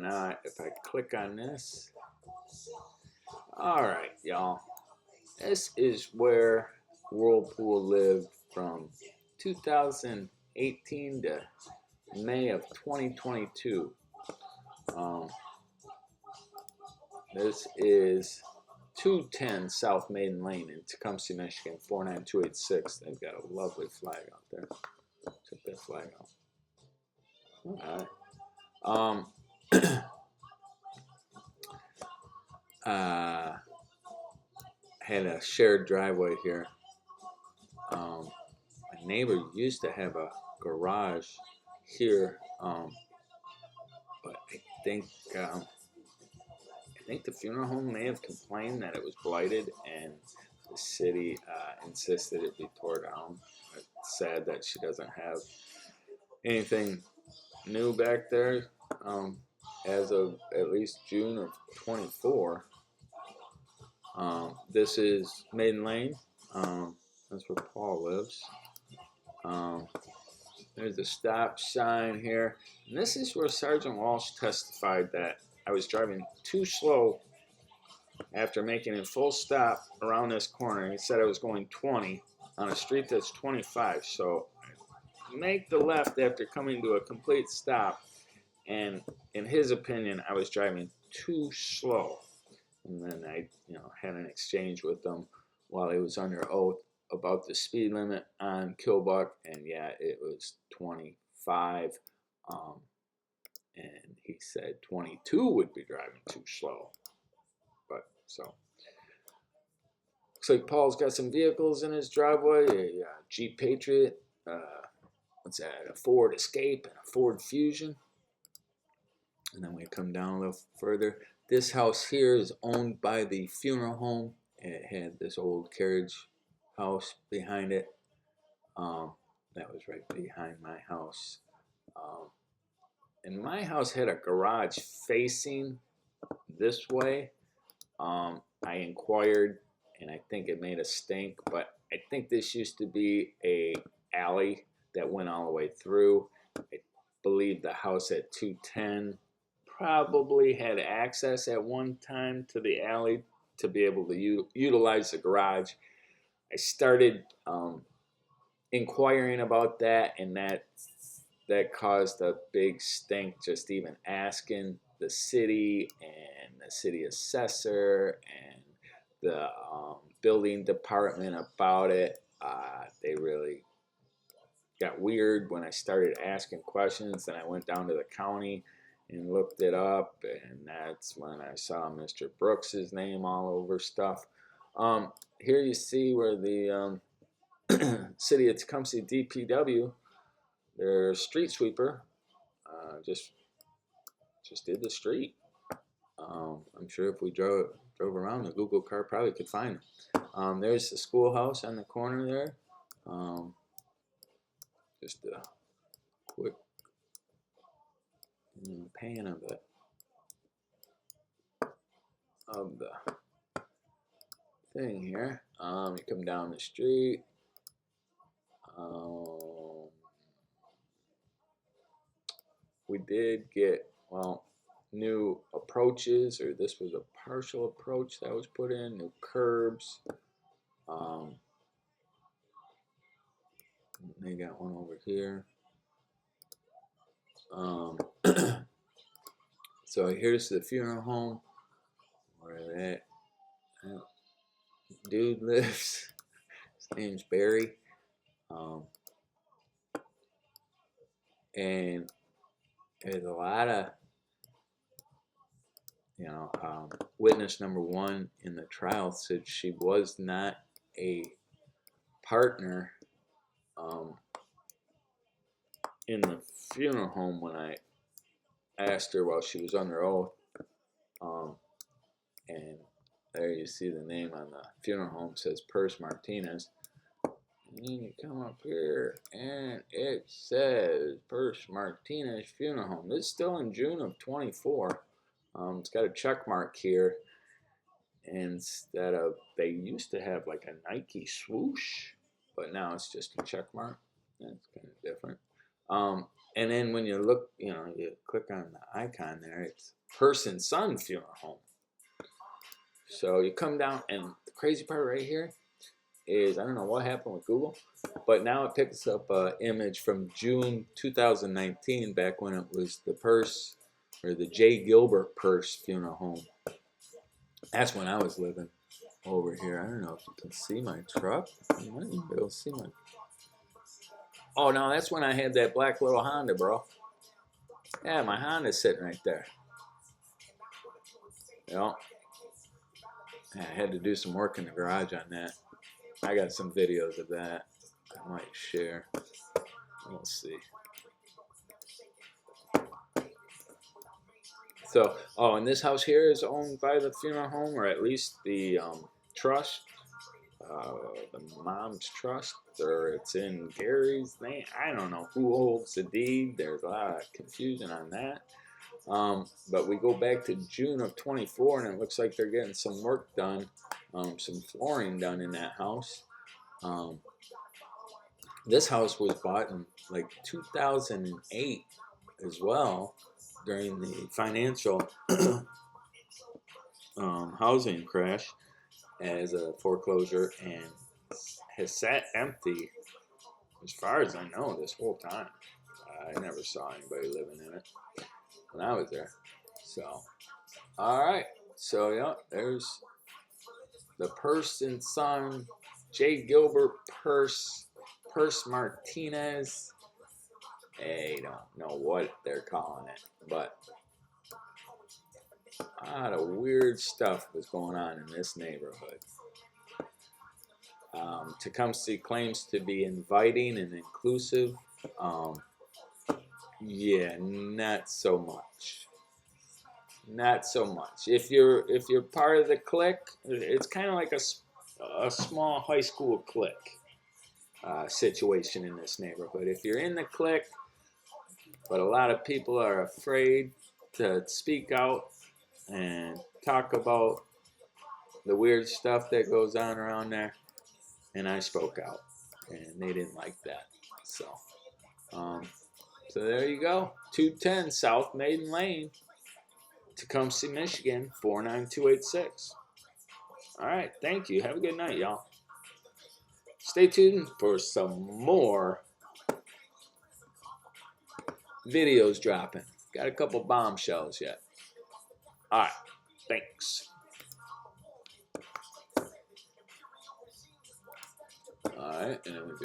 now if I click on this, all right, y'all, this is where Whirlpool lived from 2018 to May of 2022. This is 210 South Maiden Lane in Tecumseh, Michigan, 49286. They've got a lovely flag out there. Took that flag out. All right. Had a shared driveway here. My neighbor used to have a garage here, but I think the funeral home may have complained that it was blighted, and the city insisted it be tore down. It's sad that she doesn't have anything new back there as of at least June of 24. This is Maiden Lane. That's where Paul lives. There's a stop sign here. And this is where Sergeant Walsh testified that I was driving too slow after making a full stop around this corner. He said I was going 20 on a street that's 25. So I make the left after coming to a complete stop. And in his opinion, I was driving too slow. And then I, had an exchange with him while he was under oath about the speed limit on Kilbuck, and yeah, it was 25. And he said 22 would be driving too slow. But so looks like Paul's got some vehicles in his driveway: a Jeep Patriot, what's that? A Ford Escape and a Ford Fusion. And then we come down a little further. This house here is owned by the funeral home. It had this old carriage house behind it. That was right behind my house. And my house had a garage facing this way. I inquired, and I think it made a stink, but I think this used to be a alley that went all the way through. I believe the house at 210 probably had access at one time to the alley to be able to utilize the garage. I started inquiring about that, and that caused a big stink, just even asking the city and the city assessor and the building department about it. They really got weird when I started asking questions. Then I went down to the county and looked it up, and that's when I saw Mr. Brooks's name all over stuff. Here you see where the city of Tecumseh DPW, their street sweeper, just did the street. I'm sure if we drove around, the Google car probably could find them. There's the schoolhouse on the corner there. Just a quick pan of the thing here. You come down the street. We did get, new approaches, or this was a partial approach that was put in, new curbs. They got one over here. So here's the funeral home where that dude lives. His name's Barry. And there's a lot of, witness number one in the trial said she was not a partner in the funeral home when I asked her while she was under oath. And there you see the name on the funeral home, says Purse Martinez. And then you come up here and it says Purse Martinez Funeral Home. This is still in June of 24. It's got a check mark here instead of, they used to have like a Nike swoosh, but now it's just a check mark. That's kind of different. And then when you look, you know, you click on the icon there, it's Person Son Funeral Home. So you come down, and the crazy part right here is, I don't know what happened with Google, but now it picks up an image from June 2019, back when it was the Purse, or the J. Gilbert Purse Funeral Home. That's when I was living over here. I don't know if you can see my truck. You might be able to see my... Oh, no, that's when I had that black little Honda, bro. Yeah, my Honda's sitting right there. You know, I had to do some work in the garage on that. I got some videos of that I might share. We'll see. So, oh, and this house here is owned by the funeral home, or at least the trust, the mom's trust, or it's in Gary's name. I don't know who holds the deed. There's a lot of confusion on that. But we go back to June of 24, and it looks like they're getting some work done, some flooring done in that house. This house was bought in like 2008 as well, during the financial housing crash, as a foreclosure, and has sat empty as far as I know this whole time. I never saw anybody living in it when I was there. So, all right. So yeah, there's the Person Son, J. Gilbert Purse Martinez. I don't know what they're calling it, but a lot of weird stuff was going on in this neighborhood. Tecumseh claims to be inviting and inclusive. Yeah, not so much. Not so much. If you're part of the clique, it's kind of like a small high school clique situation in this neighborhood. If you're in the clique, but a lot of people are afraid to speak out and talk about the weird stuff that goes on around there, and I spoke out, and they didn't like that. So, so there you go. 210 South Maiden Lane, Tecumseh, Michigan, 49286. All right, thank you. Have a good night, y'all. Stay tuned for some more videos dropping. Got a couple bombshells yet. All right, thanks. All right, and then we